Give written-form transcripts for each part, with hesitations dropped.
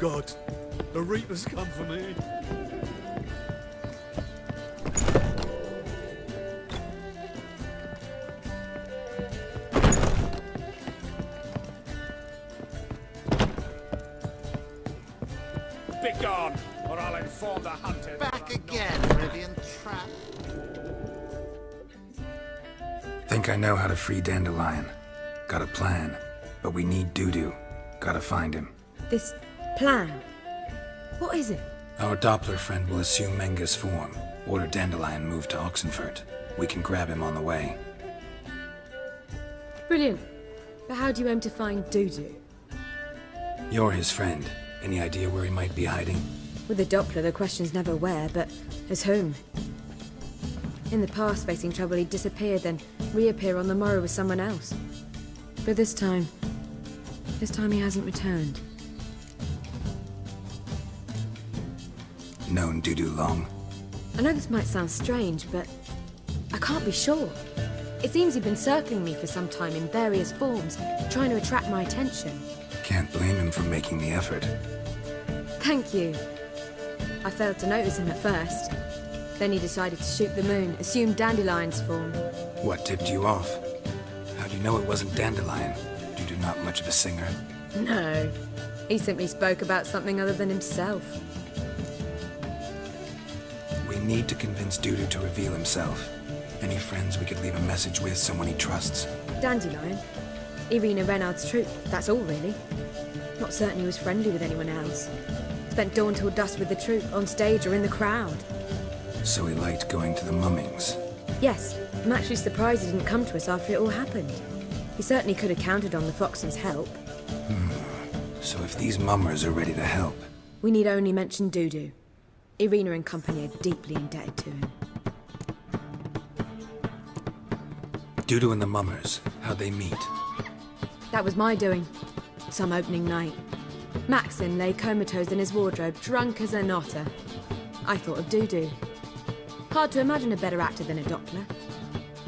God, the Reaper's come for me. Begone, or I'll inform the hunted. Back again, Rivian trap. Think I know how to free Dandelion. Got a plan, but we need Dudu. Gotta find him. This plan? What is it? Our Doppler friend will assume Menga's form. Order Dandelion moved to Oxenfurt. We can grab him on the way. Brilliant. But how do you aim to find Dudu? You're his friend. Any idea where he might be hiding? With the Doppler, the question's never where, but as whom. In the past, facing trouble, he'd disappear, then reappear on the morrow with someone else. But this time he hasn't returned. Known Dudu long? I know this might sound strange, but I can't be sure. It seems he'd been circling me for some time in various forms, trying to attract my attention. Can't blame him for making the effort. Thank you. I failed to notice him at first. Then he decided to shoot the moon, assume Dandelion's form. What tipped you off? How do you know it wasn't Dandelion? Dudu not much of a singer. No. He simply spoke about something other than himself. We need to convince Dudu to reveal himself. Any friends we could leave a message with, someone he trusts? Dandelion? Irina Renard's troupe, that's all really. Not certain he was friendly with anyone else. Spent dawn till dusk with the troupe, on stage or in the crowd. So he liked going to the mummings. Yes, I'm actually surprised he didn't come to us after it all happened. He certainly could have counted on the Foxen's help. So if these mummers are ready to help... We need only mention Dudu. Irina and company are deeply indebted to him. Dudu and the mummers, how'd they meet? That was my doing. Some opening night. Maxim lay comatose in his wardrobe, drunk as an otter. I thought of Dudu. Hard to imagine a better actor than a Doppler.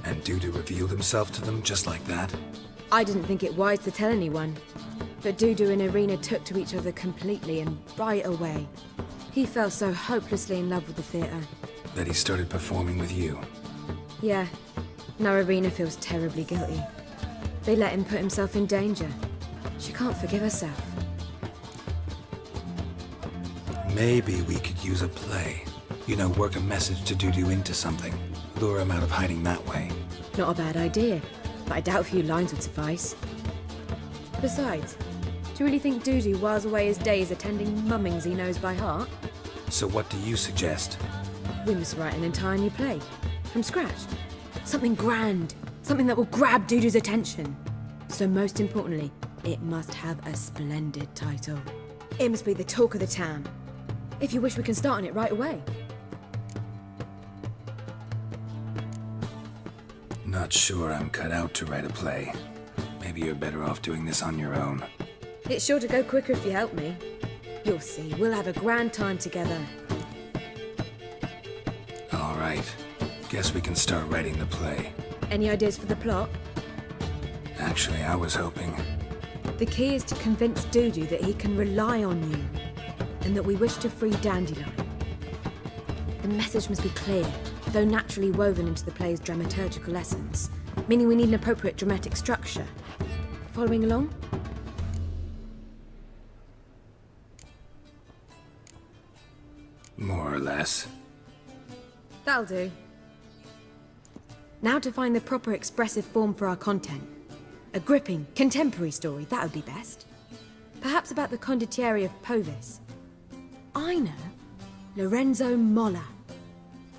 And Dudu revealed himself to them just like that? I didn't think it wise to tell anyone. But Dudu and Irina took to each other completely and right away. He fell so hopelessly in love with the theatre. That he started performing with you? Yeah. Now Irina feels terribly guilty. They let him put himself in danger. She can't forgive herself. Maybe we could use a play. You know, work a message to Dudu into something. Lure him out of hiding that way. Not a bad idea, but I doubt a few lines would suffice. Besides, do you really think Dudu whiles away his days attending mummings he knows by heart? So what do you suggest? We must write an entire new play. From scratch. Something grand. Something that will grab Dudu's attention. So most importantly, it must have a splendid title. It must be the talk of the town. If you wish, we can start on it right away. Not sure I'm cut out to write a play. Maybe you're better off doing this on your own. It's sure to go quicker if you help me. You'll see, we'll have a grand time together. All right. Guess we can start writing the play. Any ideas for the plot? Actually, I was hoping... The key is to convince Dudu that he can rely on you, and that we wish to free Dandelion. The message must be clear, though naturally woven into the play's dramaturgical essence, meaning we need an appropriate dramatic structure. Following along? More or less. That'll do. Now to find the proper expressive form for our content. A gripping, contemporary story, that would be best. Perhaps about the condottieri of Povis. I know. Lorenzo Molla.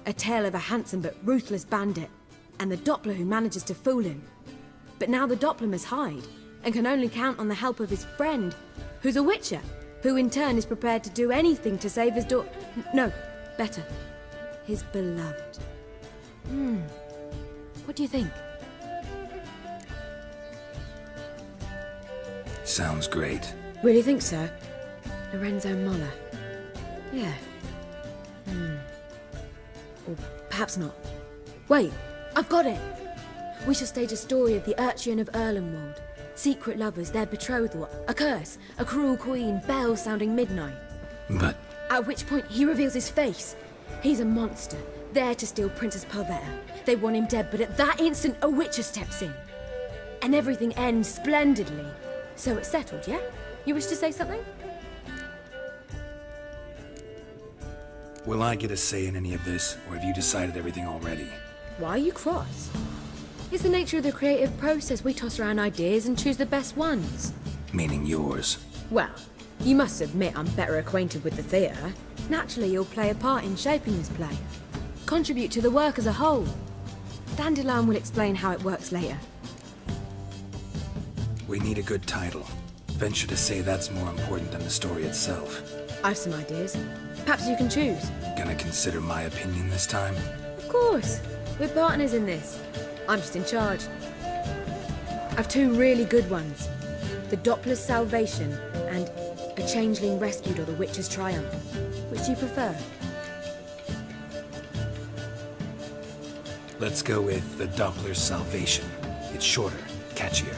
A tale of a handsome but ruthless bandit, and the Doppler who manages to fool him. But now the Doppler must hide, and can only count on the help of his friend, who's a witcher, who in turn is prepared to do anything to save his no, better, his beloved. What do you think? Sounds great. Really think so? Lorenzo Molla. Yeah. Or perhaps not. Wait, I've got it! We shall stage a story of the Urchin of Erlenwald, Secret lovers, their betrothal, a curse, a cruel queen, bells sounding midnight. But At which point he reveals his face. He's a monster, there to steal Princess Parvetta. They want him dead, but at that instant a witcher steps in. And everything ends splendidly. So it's settled, yeah? You wish to say something? will I get a say in any of this, or have you decided everything already? Why are you cross? It's the nature of the creative process. We toss around ideas and choose the best ones. Meaning yours. Well, you must admit I'm better acquainted with the theatre. Naturally, you'll play a part in shaping this play. Contribute to the work as a whole. Dandelion will explain how it works later. We need a good title. Venture to say that's more important than the story itself. I've some ideas. Perhaps you can choose. Gonna consider my opinion this time? Of course. We're partners in this. I'm just in charge. I've two really good ones. The Doppler's Salvation and A Changeling Rescued or the Witch's Triumph. Which do you prefer? Let's go with the Doppler's Salvation. It's shorter, catchier.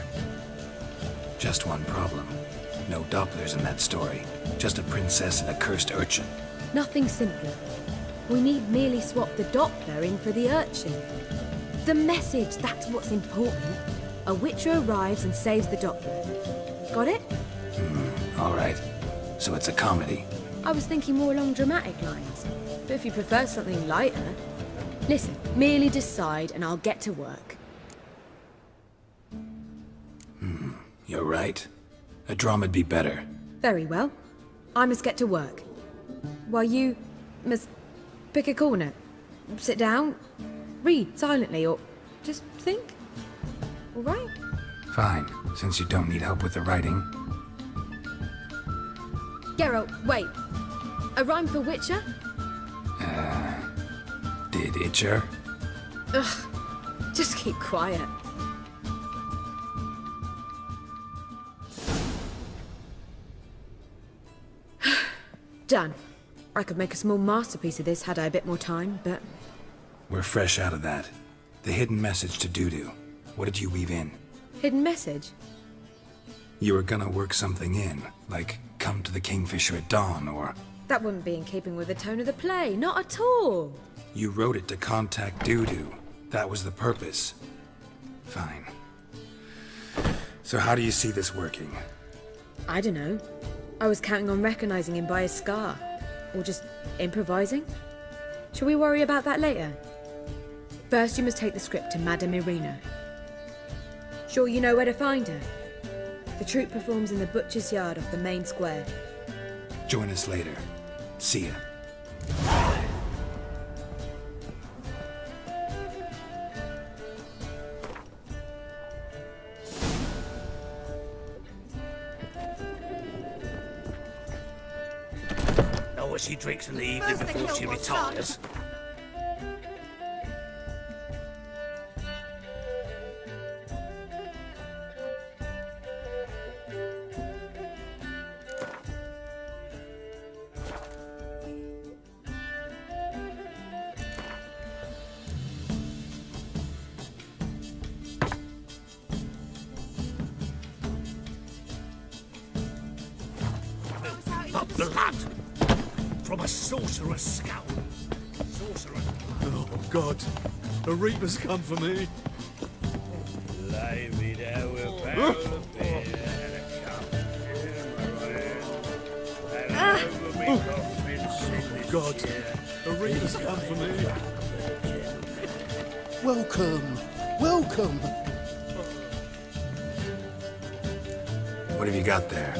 Just one problem. No Dopplers in that story. Just a princess and a cursed urchin. Nothing simpler. We need merely swap the Doppler in for the urchin. The message, that's what's important. A witcher arrives and saves the Doppler. Got it? All right. So it's a comedy. I was thinking more along dramatic lines. But if you prefer something lighter... Listen, merely decide and I'll get to work. You're right. A drama'd be better. Very well. I must get to work. While you must pick a corner. Sit down, read silently, or just think. All right? Fine, since you don't need help with the writing. Geralt, wait. A rhyme for Witcher? Did Itcher? Ugh, just keep quiet. Done. I could make a small masterpiece of this had I a bit more time, but... We're fresh out of that. The hidden message to Dudu. What did you weave in? Hidden message? You were gonna work something in, like come to the Kingfisher at dawn, or... That wouldn't be in keeping with the tone of the play, not at all. You wrote it to contact Dudu. That was the purpose. Fine. So how do you see this working? I don't know. I was counting on recognizing him by his scar. Or just improvising. Shall we worry about that later? First, you must take the script to Madame Irina. Sure you know where to find her? The troupe performs in the butcher's yard off the main square. Join us later. See ya. Know what she drinks in the evening before she retires? The blood from a sorcerer's scalp. Sorcerer. Oh, God. The Reaper's come for me. Lay me down with a barrel of beer and a cup of over me coffin, Oh, God. The Reaper's come for me. Welcome, welcome. What have you got there?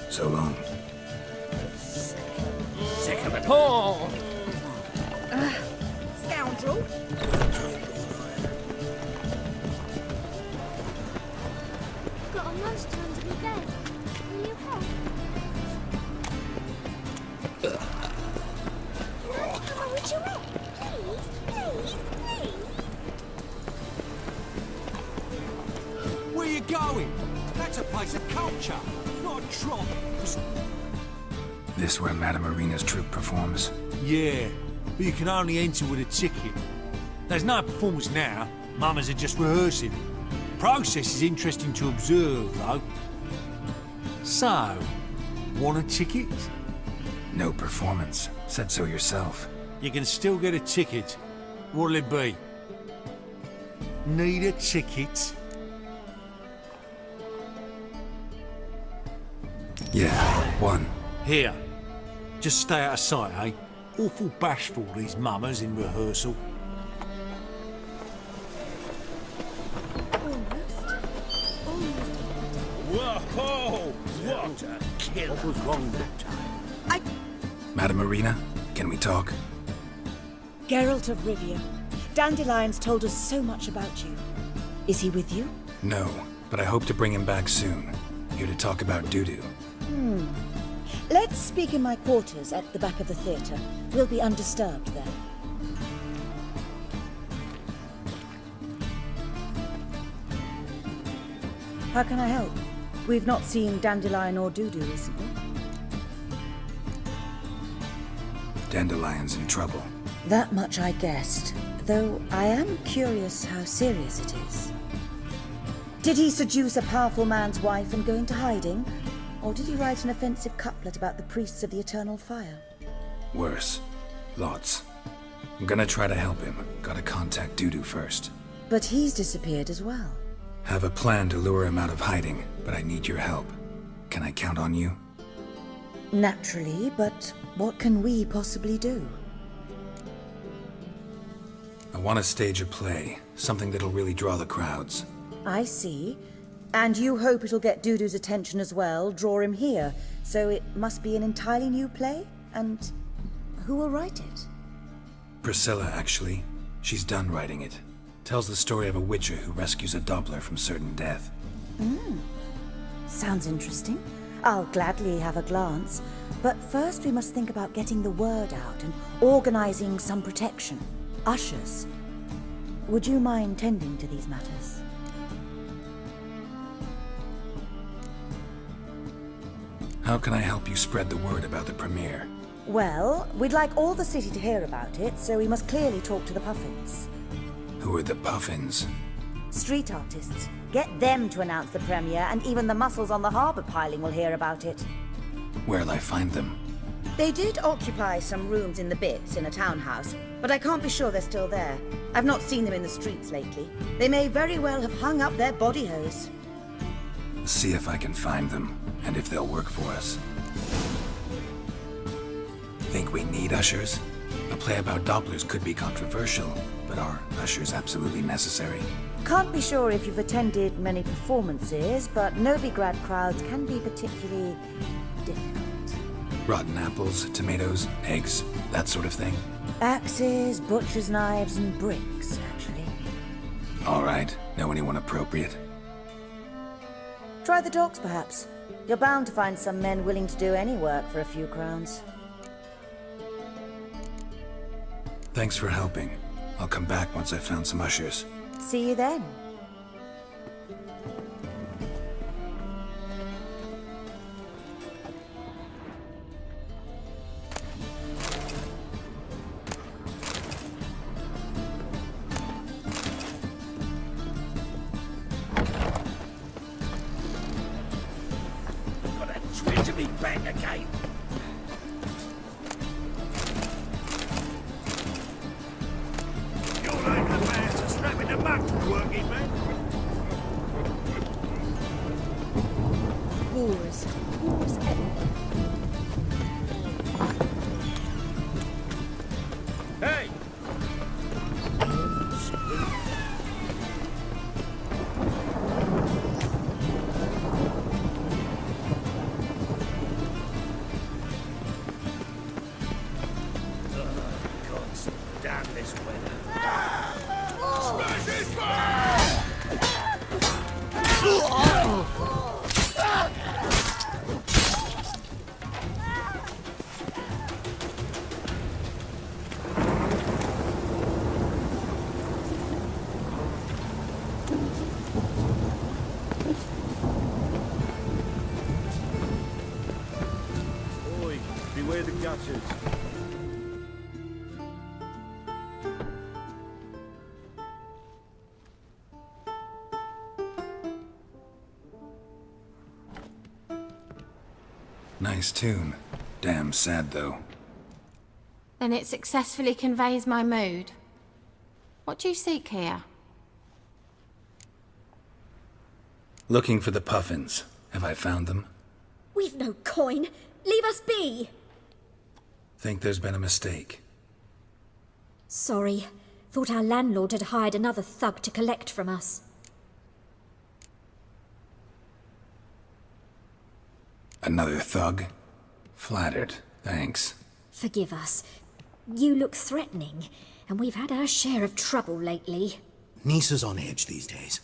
So long. sick of it. Oh! Scoundrel! Got a monster under my bed. Will you help? Come on, would you help? Please, please, please. Where you going? That's a place of culture, not a trot. This where Madame Marina's troupe performs? Yeah, but you can only enter with a ticket. There's no performance now. Mamas are just rehearsing. Process is interesting to observe, though. So, want a ticket? No performance. Said so yourself. You can still get a ticket. What'll it be? Need a ticket? Yeah, one. Here. Just stay out of sight, eh? Awful bashful, these mamas in rehearsal. Whoa! What a kill! What was wrong that time? Madame Marina, can we talk? Geralt of Rivia. Dandelion's told us so much about you. Is he with you? No, but I hope to bring him back soon. Here to talk about Dudu. Let's speak in my quarters at the back of the theatre. We'll be undisturbed there. How can I help? We've not seen Dandelion or Dudu recently. Dandelion's in trouble. That much I guessed, though I am curious how serious it is. Did he seduce a powerful man's wife and go into hiding? Or did he write an offensive couplet about the priests of the eternal fire? Worse. Lots. I'm gonna try to help him. Gotta contact Dudu first. But he's disappeared as well. Have a plan to lure him out of hiding, but I need your help. Can I count on you? Naturally, but what can we possibly do? I want to stage a play, something that'll really draw the crowds. I see. And you hope it'll get Dudu's attention as well, draw him here. So it must be an entirely new play? And who will write it? Priscilla, actually. She's done writing it. Tells the story of a witcher who rescues a Doppler from certain death. Sounds interesting. I'll gladly have a glance. But first we must think about getting the word out and organizing some protection. Ushers. Would you mind tending to these matters? How can I help you spread the word about the premiere? Well, we'd like all the city to hear about it, so we must clearly talk to the Puffins. Who are the Puffins? Street artists. Get them to announce the premiere, and even the muscles on the harbour piling will hear about it. Where'll I find them? They did occupy some rooms in the Bits in a townhouse, but I can't be sure they're still there. I've not seen them in the streets lately. They may very well have hung up their body hose. See if I can find them, and if they'll work for us. Think we need ushers? A play about Dopplers could be controversial, but are ushers absolutely necessary? Can't be sure if you've attended many performances, but Novigrad crowds can be particularly difficult. Rotten apples, tomatoes, eggs, that sort of thing? Axes, butcher's knives, and bricks, actually. All right. Know anyone appropriate? Try the dogs, perhaps. You're bound to find some men willing to do any work for a few crowns. Thanks for helping. I'll come back once I've found some ushers. See you then. Got a twinge of me back again. You're like the master strapping the muck, working man. Wars. Wars everywhere. Hey! God, damn this weather. Smash his fire! archers. Nice tune. Damn sad, though. Then it successfully conveys my mood. What do you seek here? Looking for the puffins. Have I found them? We've no coin. Leave us be. Think there's been a mistake. Sorry. Thought our landlord had hired another thug to collect from us. Another thug? Flattered. Thanks. Forgive us. You look threatening, and we've had our share of trouble lately. Nisa's on edge these days.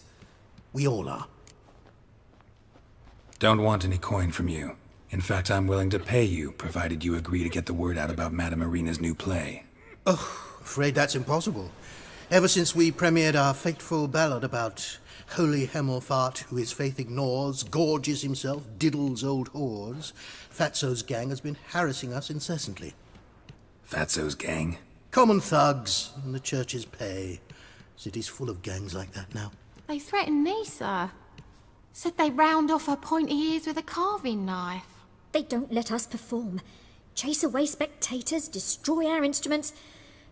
We all are. Don't want any coin from you. In fact, I'm willing to pay you, provided you agree to get the word out about Madame Irina's new play. Oh, afraid that's impossible. Ever since we premiered our fateful ballad about holy Hemelfart, who his faith ignores, gorges himself, diddles old whores, Fatso's gang has been harassing us incessantly. Fatso's gang? Common thugs in the church's pay. City's full of gangs like that now. They threatened Nisa. Said they round off her pointy ears with a carving knife. They don't let us perform. Chase away spectators, destroy our instruments.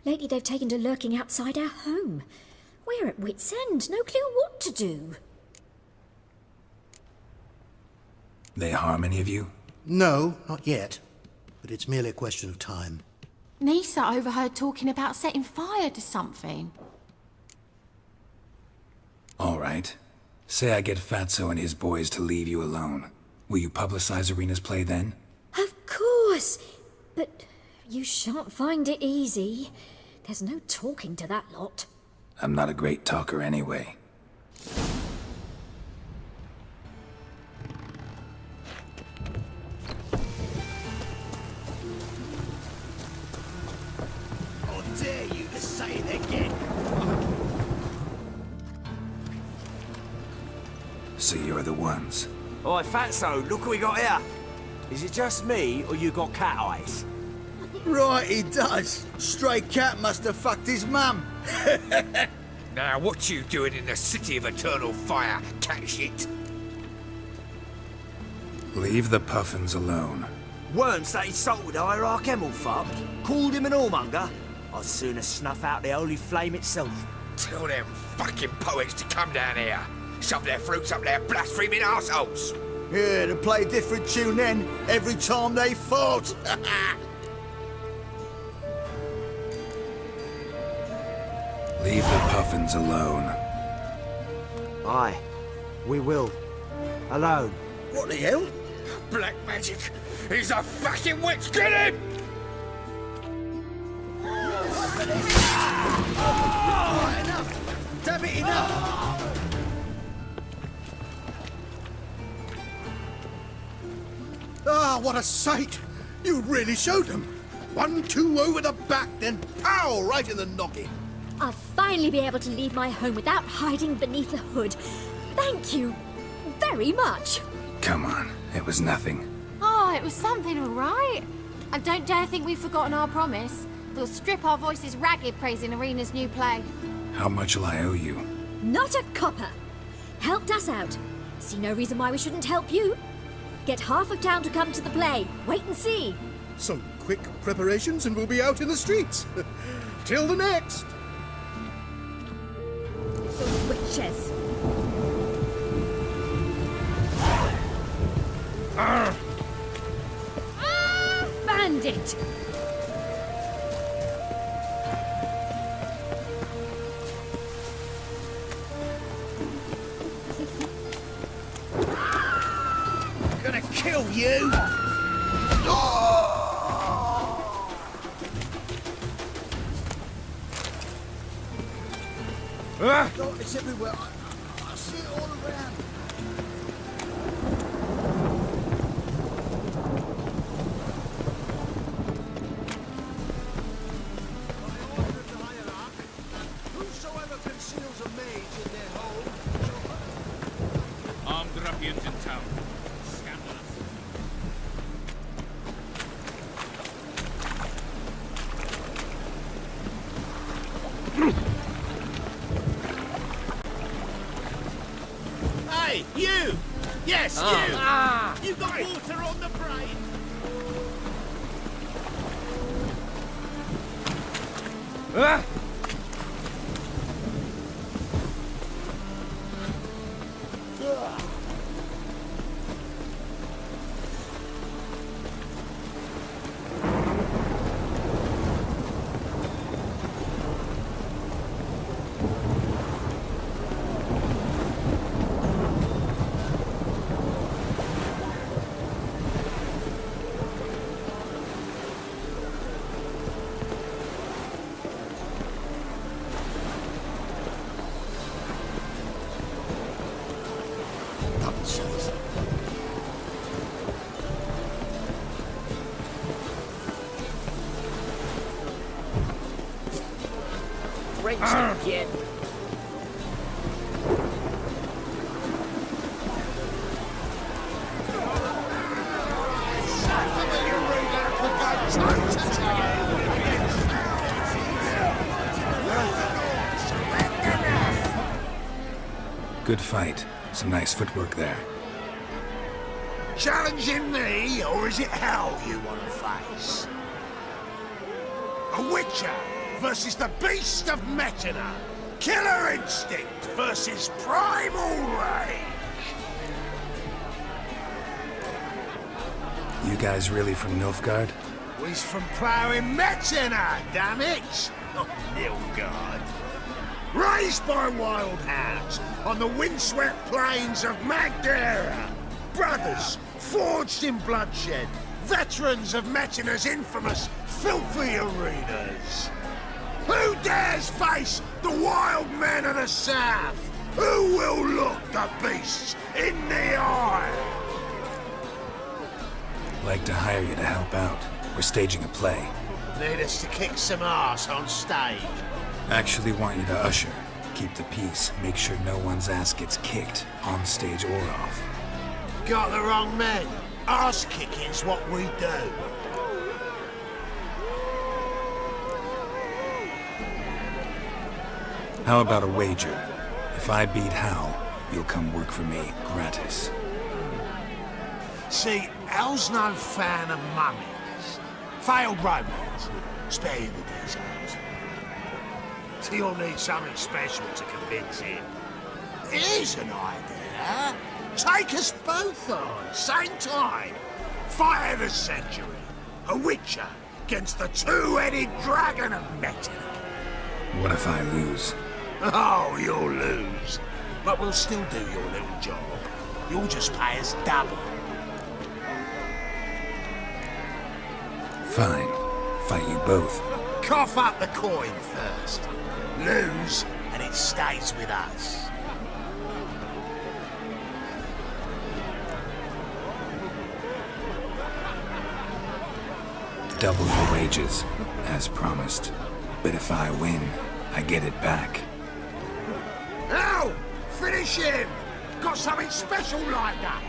Lately they've taken to lurking outside our home. We're at wit's end, no clue what to do. They harm any of you? No, not yet. But it's merely a question of time. Nisa overheard talking about setting fire to something. All right. Say I get Fatso and his boys to leave you alone. Will you publicize Irina's play then? Of course! But you shan't find it easy. There's no talking to that lot. I'm not a great talker anyway. How dare you to say it again? So you're the ones. Oi, Fatso, look what we got here. Is it just me, or you got cat eyes? Right, he does. Stray cat must have fucked his mum. Now, what you doing in the city of eternal fire, cat shit? Leave the puffins alone. Once that insulted hierarch Hemelfart, called him an whoremonger, I'd sooner snuff out the holy flame itself. Tell them fucking poets to come down here. Shove their fruits up their blaspheming arseholes. Yeah, to play a different tune then, every time they fought. Leave the puffins alone. Aye, we will. Alone. What the hell? Black magic. He's a fucking witch. Get him! Right, enough! Damn it, enough! Ah, what a sight! You really showed them. 1-2 over the back, then pow! Right in the noggin. I'll finally be able to leave my home without hiding beneath the hood. Thank you very much. Come on, it was nothing. Oh, it was something, all right. I don't dare think we've forgotten our promise. We'll strip our voices ragged praising Irina's new play. How much will I owe you? Not a copper. Helped us out. See no reason why we shouldn't help you. Get half of town to come to the play. Wait and see. Some quick preparations and we'll be out in the streets. Till the next. Those witches. Bandit! Gonna kill you! Darkness everywhere. I see it all around. Whosoever conceals a mage in their home shall... Armed ruffians in town. Scandalous. Hey, you! Yes, you! You got water on the brain? Again. Good fight. Some nice footwork there. Challenging me, or is it hell you want to face? A witcher versus the beast of Metina. Killer instinct versus primal rage. You guys really from Nilfgaard? We's from ploughing Metina, damn it! Not Nilfgaard. Raised by wild hounds on the windswept plains of Magdera. Brothers forged in bloodshed. Veterans of Metina's infamous filthy arenas. Who dares face the wild men of the south? Who will look the beasts in the eye? Like to hire you to help out. We're staging a play. Need us to kick some ass on stage. Actually want you to usher. Keep the peace. Make sure no one's ass gets kicked, on stage or off. Got the wrong men. Ass kicking's what we do. How about a wager? If I beat Hal, you'll come work for me, gratis. See, Hal's no fan of mummies. Failed romance. Spare you the details. You'll need something special to convince him. Here's an idea. Take us both on, same time. Fight of the century. A witcher against the two-headed dragon of Metina. What if I lose? Oh, you'll lose. But we'll still do your little job. You'll just pay us double. Fine. Fight you both. Cough up the coin first. Lose, and it stays with us. Double your wages, as promised. But if I win, I get it back. Now, finish him! Got something special lined up.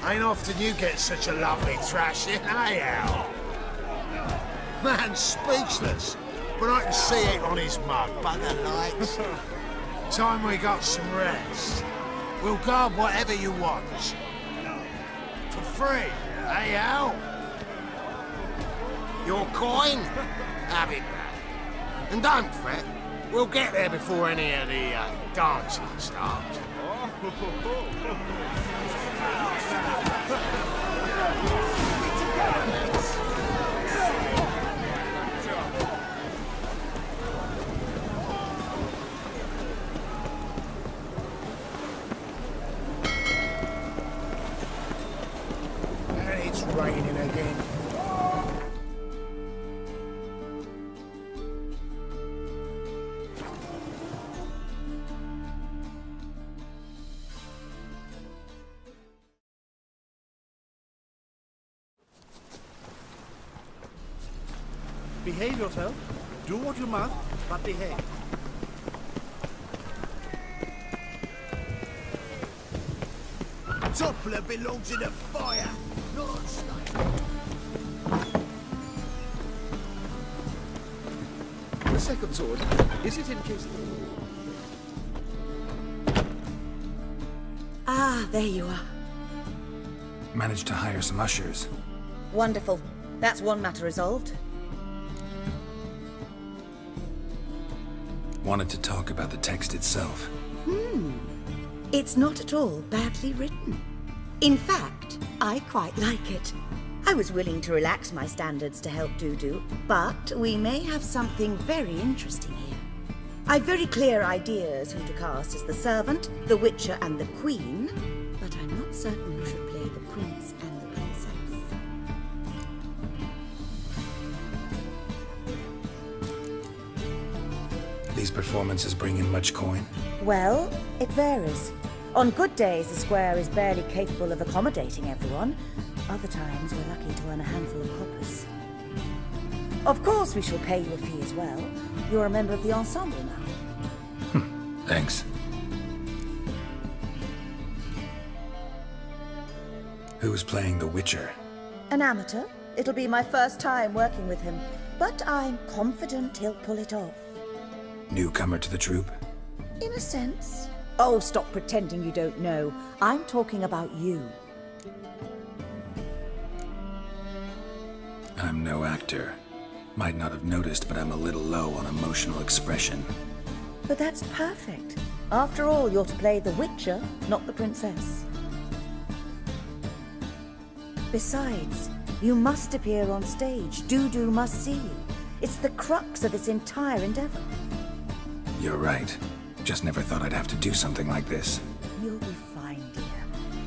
Ain't often you get such a lovely thrashing, eh, Al? Man's speechless, but I can see it on his mug, bugger lights. Time we got some rest. We'll guard whatever you want. For free, eh, Al? Your coin? Have it back. And don't fret, we'll get there before any of the dancing starts. raining again. Behave yourself. Do what you must, but behave. Toppler belongs in a fire, not on stage. The second sword, is it in case... Ah, there you are. Managed to hire some ushers. Wonderful. That's one matter resolved. Wanted to talk about the text itself. It's not at all badly written. In fact, I quite like it. I was willing to relax my standards to help Dudu, but we may have something very interesting here. I've very clear ideas who to cast as the servant, the witcher, and the queen, but I'm not certain who should play the prince and the princess. These performances bring in much coin? Well, it varies. On good days, the square is barely capable of accommodating everyone. Other times, we're lucky to earn a handful of coppers. Of course, we shall pay you a fee as well. You're a member of the ensemble now. Thanks. Who's playing the Witcher? An amateur. It'll be my first time working with him, but I'm confident he'll pull it off. Newcomer to the troupe? In a sense. Oh, stop pretending you don't know. I'm talking about you. I'm no actor. Might not have noticed, but I'm a little low on emotional expression. But that's perfect. After all, you're to play the Witcher, not the princess. Besides, you must appear on stage. Dudu must see you. It's the crux of this entire endeavor. You're right. Just never thought I'd have to do something like this. You'll be fine, dear.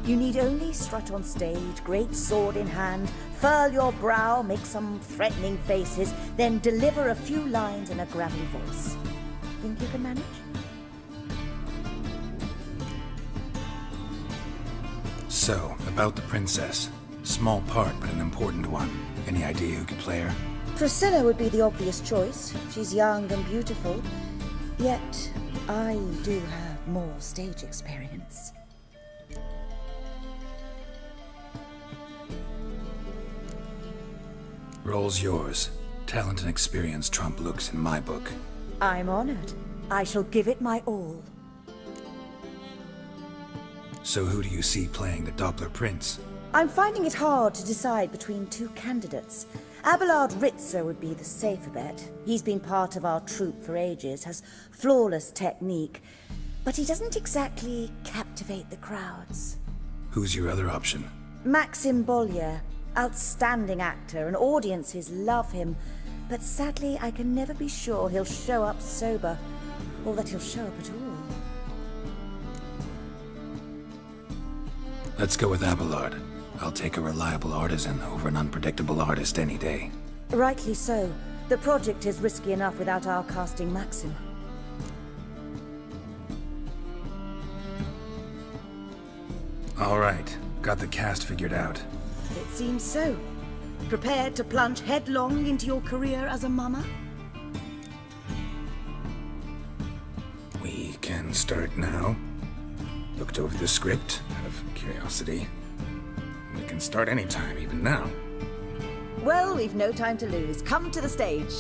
You need only strut on stage, great sword in hand, furl your brow, make some threatening faces, then deliver a few lines in a gravelly voice. Think you can manage? So, about the princess. Small part, but an important one. Any idea who could play her? Priscilla would be the obvious choice. She's young and beautiful. Yet, I do have more stage experience. Role's yours. Talent and experience trump looks in my book. I'm honored. I shall give it my all. So who do you see playing the Doppler Prince? I'm finding it hard to decide between two candidates. Abelard Ritzer would be the safer bet. He's been part of our troupe for ages, has flawless technique, but he doesn't exactly captivate the crowds. Who's your other option? Maxim Bollier, outstanding actor, and audiences love him, but sadly I can never be sure he'll show up sober, or that he'll show up at all. Let's go with Abelard. I'll take a reliable artisan over an unpredictable artist any day. Rightly so. The project is risky enough without our casting Maxim. All right. Got the cast figured out. It seems so. Prepared to plunge headlong into your career as a mama? We can start now. Looked over the script out of curiosity. We can start anytime, even now. Well, we've no time to lose. Come to the stage.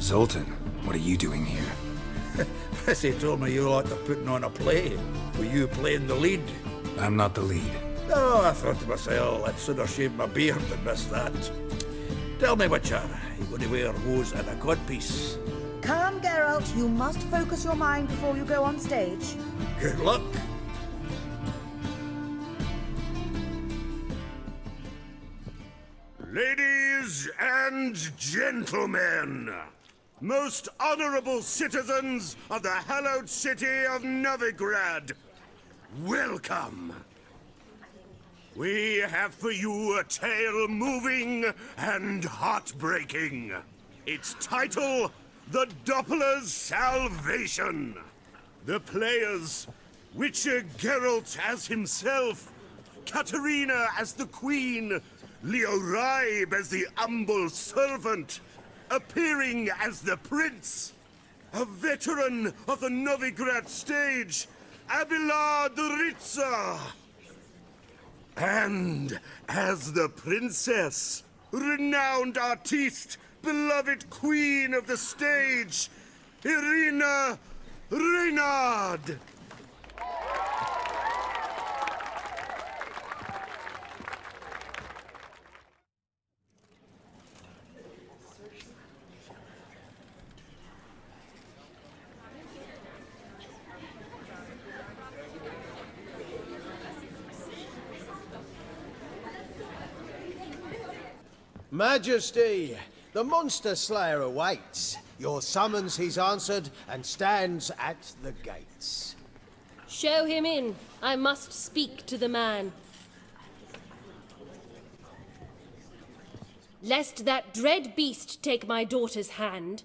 Zoltan, what are you doing here? Prissy told me you like to putting on a play. Were you playing the lead? I'm not the lead. Oh, I thought to myself, I'd sooner shave my beard than miss that. Tell me, Witcher, you going to wear hose and a codpiece? Calm, Geralt. You must focus your mind before you go on stage. Good luck. Ladies and gentlemen, most honorable citizens of the hallowed city of Novigrad, welcome. We have for you a tale moving and heartbreaking. Its title, The Doppler's Salvation. The players, Witcher Geralt as himself, Katarina as the Queen, Leo Raib as the humble servant, appearing as the Prince, a veteran of the Novigrad stage, Abelard Ritza. And as the Princess, renowned artiste, beloved Queen of the stage, Irina Reynard. Majesty, the monster slayer awaits. Your summons he's answered and stands at the gates. Show him in. I must speak to the man. Lest that dread beast take my daughter's hand.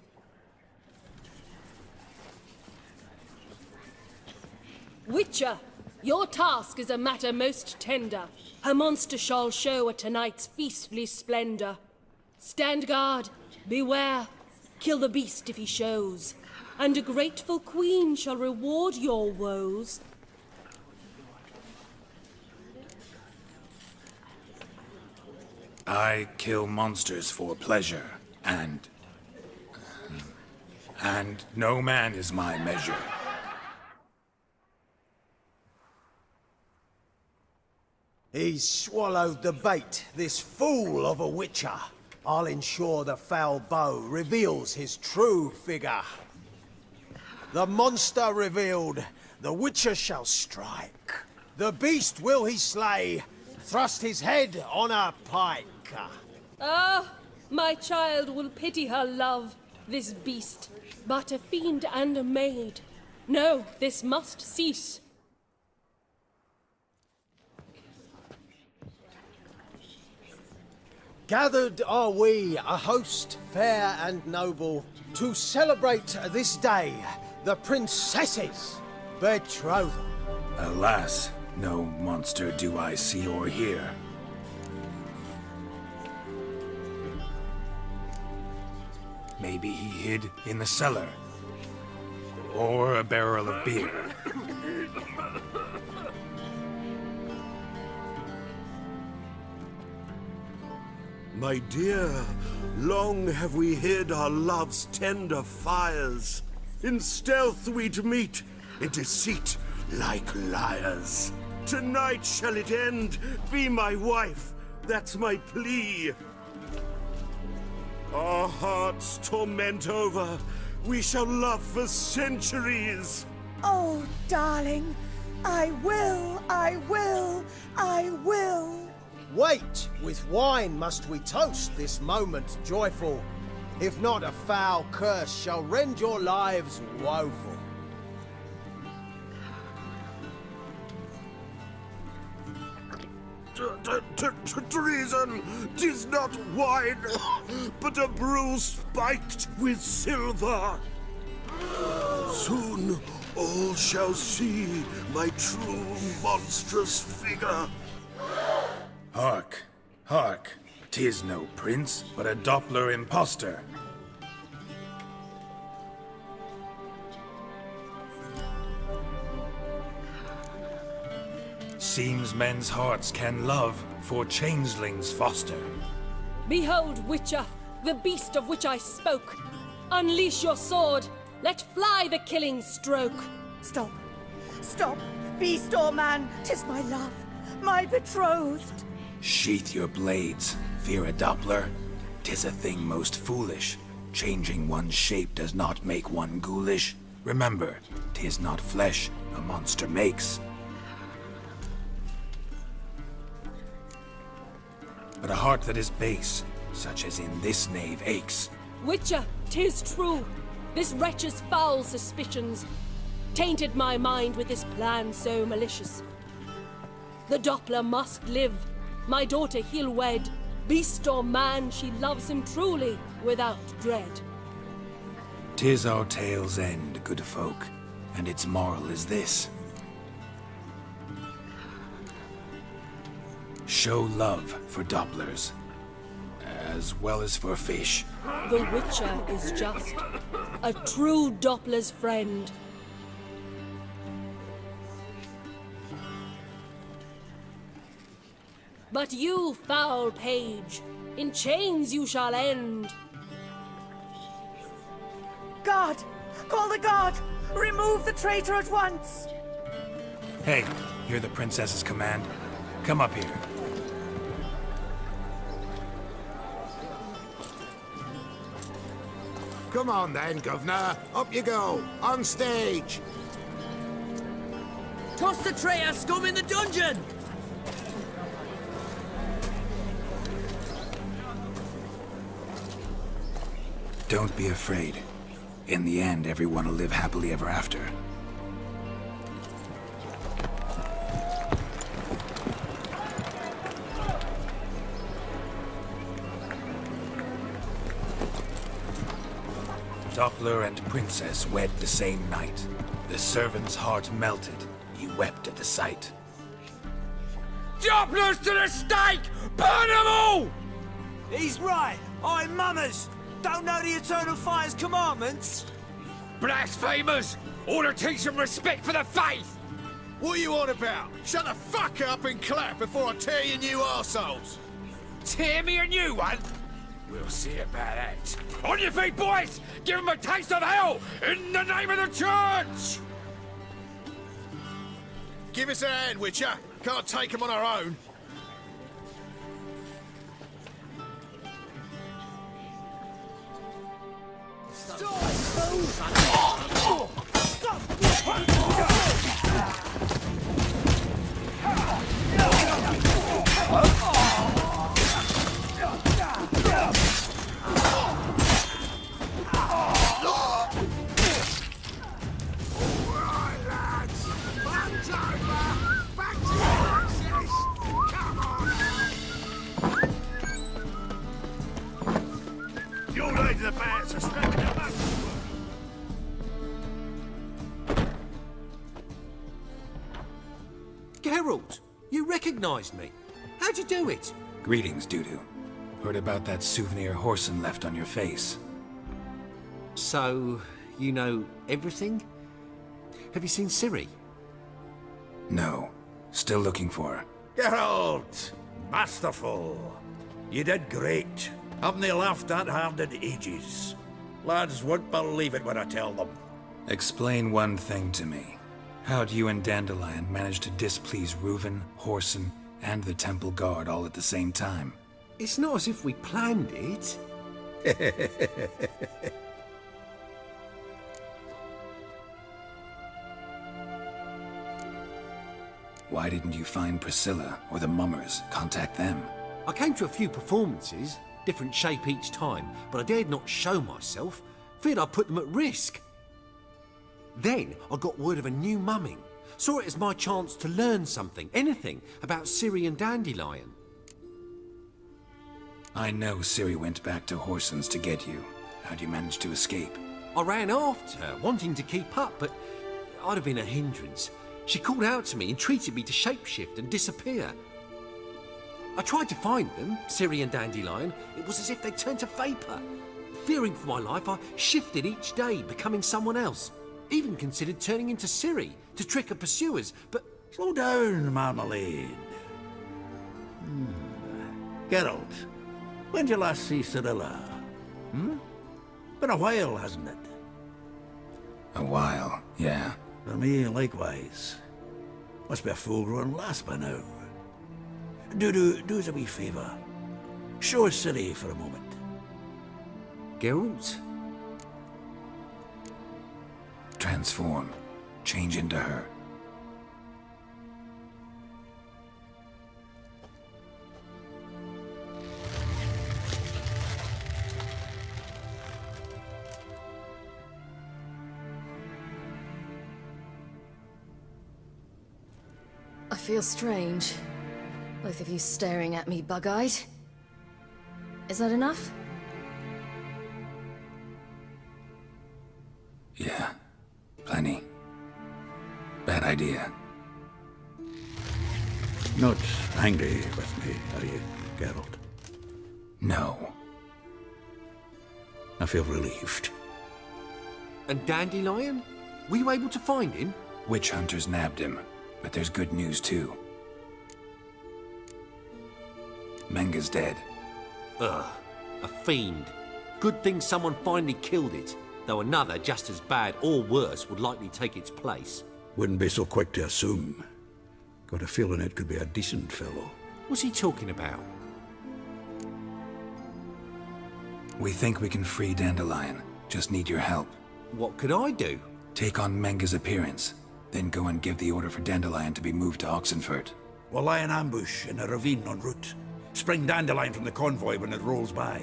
Witcher, your task is a matter most tender. Her monster shall show at tonight's feastly splendor. Stand guard, beware, kill the beast if he shows, and a grateful queen shall reward your woes. I kill monsters for pleasure, and no man is my measure. He's swallowed the bait, this fool of a witcher. I'll ensure the foul bow reveals his true figure. The monster revealed, the witcher shall strike. The beast will he slay, thrust his head on a pike. Ah, my child will pity her love, this beast, but a fiend and a maid. No, this must cease. Gathered are we, a host fair and noble, to celebrate this day, the princess's betrothal. Alas, no monster do I see or hear. Maybe he hid in the cellar, or a barrel of beer. My dear, long have we hid our love's tender fires. In stealth we'd meet, in deceit like liars. Tonight shall it end, be my wife, that's my plea. Our hearts torment over, we shall love for centuries. Oh, darling, I will, I will, I will. Wait, with wine must we toast this moment joyful. If not, a foul curse shall rend your lives woeful. Treason! 'Tis not wine, but a brew spiked with silver. Soon all shall see my true monstrous figure. Hark, hark, 'tis no prince, but a Doppler impostor. Seems men's hearts can love, for changelings foster. Behold, Witcher, the beast of which I spoke. Unleash your sword, let fly the killing stroke. Stop, stop, beast or man, 'tis my love, my betrothed. Sheath your blades, fear a Doppler. 'Tis a thing most foolish. Changing one's shape does not make one ghoulish. Remember, 'tis not flesh a monster makes, but a heart that is base, such as in this knave aches. Witcher, 'tis true. This wretch's foul suspicions tainted my mind with this plan so malicious. The Doppler must live. My daughter he'll wed. Beast or man, she loves him truly, without dread. 'Tis our tale's end, good folk, and its moral is this. Show love for Dopplers, as well as for fish. The Witcher is just a true Doppler's friend. But you, foul page, in chains you shall end. Guard! Call the guard! Remove the traitor at once! Hey, hear the princess's command? Come up here. Come on then, Governor. Up you go. On stage. Toss the traitor scum in the dungeon! Don't be afraid. In the end, everyone will live happily ever after. Doppler and Princess wed the same night. The servant's heart melted. He wept at the sight. Dopplers to the stake! Burn them all! He's right. I'm mummers. Don't know the Eternal Fire's commandments? Blasphemers! Ought to teach them respect for the faith! What are you on about? Shut the fuck up and clap before I tear you new arseholes. Tear me a new one? We'll see about that. On your feet, boys! Give them a taste of hell in the name of the church! Give us a hand, Witcher. Can't take them on our own. Your lady the bats are strapping them up. Geralt, you recognized me. How'd you do it? Greetings, Dudu. Heard about that souvenir Horson left on your face. So, you know everything? Have you seen Ciri? No. Still looking for her. Geralt! Masterful. You did great. Haven't they laughed that hard in ages? Lads won't believe it when I tell them. Explain one thing to me. How'd you and Dandelion manage to displease Reuven, Horson, and the Temple Guard all at the same time? It's not as if we planned it. Why didn't you find Priscilla or the Mummers? Contact them. I came to a few performances, different shape each time, but I dared not show myself. Feared I'd put them at risk. Then I got word of a new mumming. Saw it as my chance to learn something, anything, about Ciri and Dandelion. I know Ciri went back to Horson's to get you. How'd you manage to escape? I ran after her, wanting to keep up, but I'd have been a hindrance. She called out to me, entreated me to shapeshift and disappear. I tried to find them, Ciri and Dandelion. It was as if they turned to vapour. Fearing for my life, I shifted each day, becoming someone else. Even considered turning into Ciri to trick her pursuers, but... Slow down, Marmalade. Geralt, when'd you last see Cyrilla? Been a while, hasn't it? A while, yeah. For me, likewise. Must be a full-grown lass by now. Do us a wee favour. Show us Ciri for a moment. Geralt? Transform. Change into her. I feel strange. Both of you staring at me bug-eyed. Is that enough? Yeah, plenty. Bad idea. Not angry with me, are you, Geralt? No. I feel relieved. And Dandelion? Were you able to find him? Witch hunters nabbed him, but there's good news too. Menga's dead. Ugh, a fiend. Good thing someone finally killed it, though another just as bad or worse would likely take its place. Wouldn't be so quick to assume. Got a feeling it could be a decent fellow. What's he talking about? We think we can free Dandelion. Just need your help. What could I do? Take on Menga's appearance, then go and give the order for Dandelion to be moved to Oxenfurt. We'll lie in ambush in a ravine en route. Spring Dandelion from the convoy when it rolls by.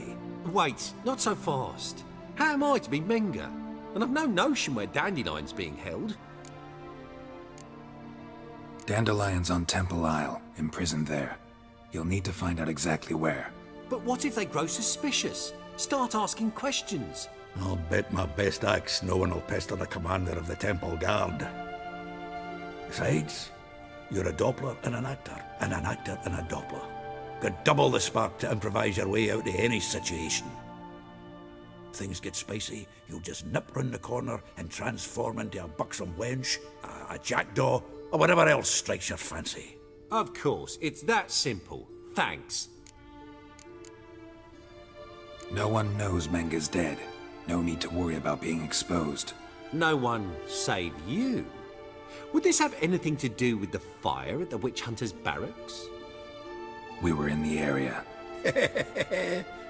Wait, not so fast. How am I to be Menga? And I've no notion where Dandelion's being held. Dandelion's on Temple Isle, imprisoned there. You'll need to find out exactly where. But what if they grow suspicious? Start asking questions? I'll bet my best axe no one will pester the commander of the Temple Guard. Besides, you're a Doppler and an actor and a Doppler. Got double the spark to improvise your way out of any situation. Things get spicy, you'll just nip round the corner and transform into a buxom wench, a jackdaw, or whatever else strikes your fancy. Of course, it's that simple. Thanks. No one knows Menga's dead. No need to worry about being exposed. No one save you. Would this have anything to do with the fire at the witch hunters' barracks? We were in the area.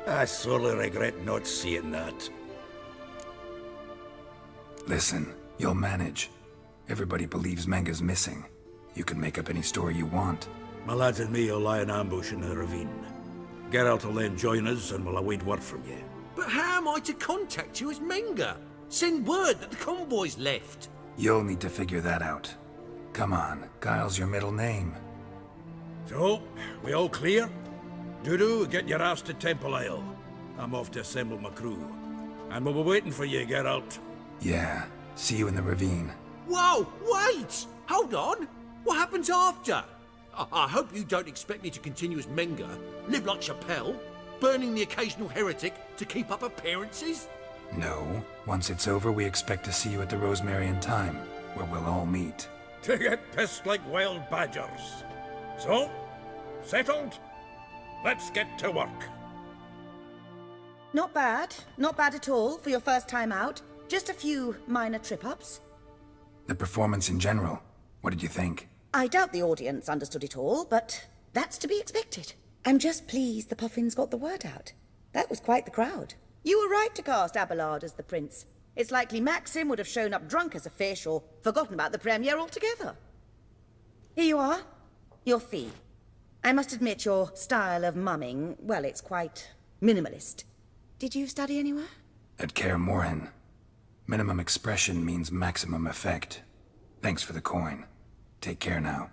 I sorely regret not seeing that. Listen, you'll manage. Everybody believes Menga's missing. You can make up any story you want. My lads and me will lie in ambush in the ravine. Geralt will then join us and we'll await word from you. But how am I to contact you as Menga? Send word that the convoy's left. You'll need to figure that out. Come on, Guile's your middle name. So, we all clear? Dudu, get your ass to Temple Isle. I'm off to assemble my crew. And we'll be waiting for you, Geralt. Yeah, see you in the ravine. Whoa, wait! Hold on! What happens after? I hope you don't expect me to continue as Menga, live like Chappelle, burning the occasional heretic to keep up appearances? No. Once it's over, we expect to see you at the Rosemary in Time, where we'll all meet. To get pissed like wild badgers. So, settled? Let's get to work. Not bad. Not bad at all for your first time out. Just a few minor trip-ups. The performance in general, what did you think? I doubt the audience understood it all, but that's to be expected. I'm just pleased the Puffins got the word out. That was quite the crowd. You were right to cast Abelard as the prince. It's likely Maxim would have shown up drunk as a fish or forgotten about the premiere altogether. Here you are. Your fee. I must admit your style of mumming, well, it's quite minimalist. Did you study anywhere? At Kaer Morhen. Minimum expression means maximum effect. Thanks for the coin. Take care now.